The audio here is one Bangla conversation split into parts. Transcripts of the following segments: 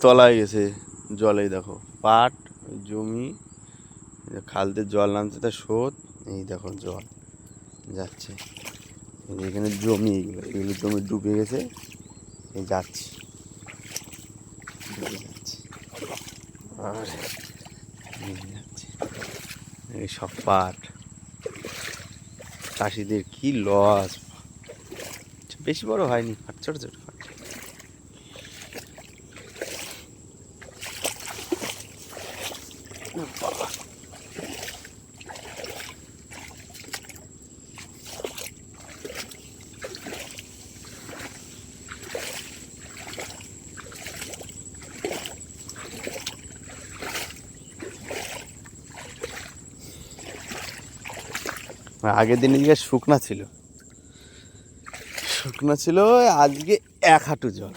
তলায় গেছে জলেই দেখো পাট জমি খালতে জল নামছে তার স্রোত এই দেখো জল যাচ্ছে এখানে জমি এগুলো জমি ডুবে গেছে এই যাচ্ছে ডুবে যাচ্ছে আর যাচ্ছে এই সব পাট চাষিদের কি লস বেশি বড় হয়নি পাট ছোট ছোট পাট আগের দিন দিকে শুকনা ছিল আজকে এক হাঁটু জল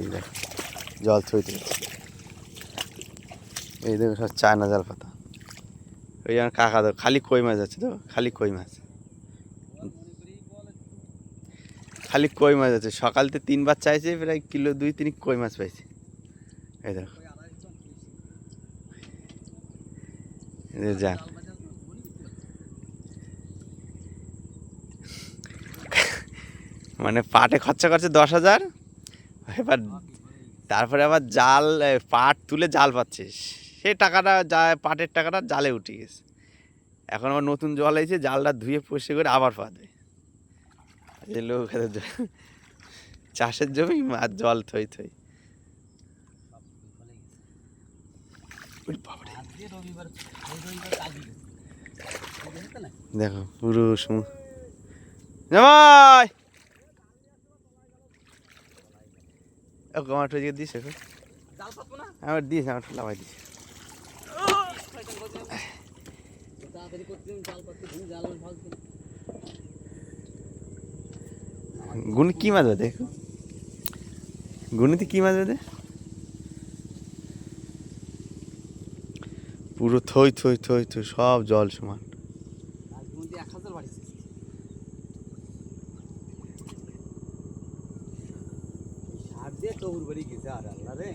এই দেখ জল থইতে এই দেখো সব চায়না জাল পাতা ওই আমার কাকা তো খালি কই মাছ আছে তো খালি কই মাছ আছে সকালতে 3 বার চাইছে প্রায় কিলো 2-3 কই মাছ পাইছে এই দেখো যান মানে পাটে খরচা করছে 10,000 এবার তারপরে আবার জাল পাট তুলে জাল পাচ্ছে সে টাকাটা যা পাটের টাকাটা জালে উঠে গেছে এখন আবার নতুন জল এসে জালটা ধুয়ে পরিষ্কার করে আবার পাবে এই লোক চাষের জমি আর জল থই দেখো পুরো জামাই টমাটো দিস এখন আমার দিস আমার লাভাই দিস গুনি কি মাছ বাদে গুনিতে কি মাছ বাদে পুরো থই সব জল সমান টবুর বাড়ি গেছে আর আল্লাহ রে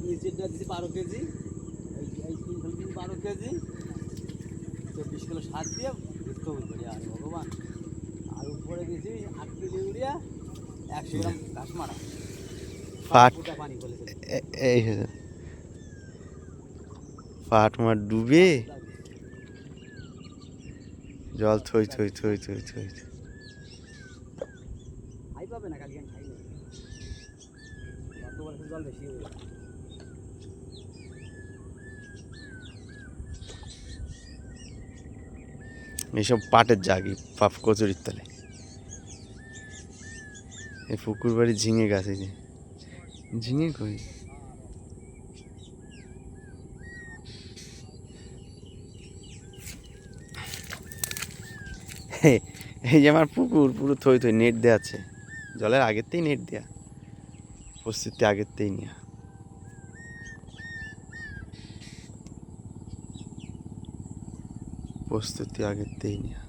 নিচেরটা দিচ্ছি 12 কেজি এই 12 কেজি 24 কিলো সার দিয়ে টবুর বাড়ি আর ভগবান আর উপরে গেছি 8 কিলো ইউরিয়া 100 গ্রাম ঘাস মারা পানি এই পাট মার ডুবে জল থই খাই পাবে না কালকে খাই না জল বেশি এইসব পাটের জাগি পাপ কচুরির তলে এই পুকুর বাড়ি ঝিঙে গাছ এই যে ঝিঙে কই এই যে আমার পুকুর পুরো থই নেট দেওয়া আছে জলের আগেরতেই নেট দেওয়া প্রস্তুতি আগেরতেই নেওয়া প্রস্তুতি আগেরতেই নেওয়া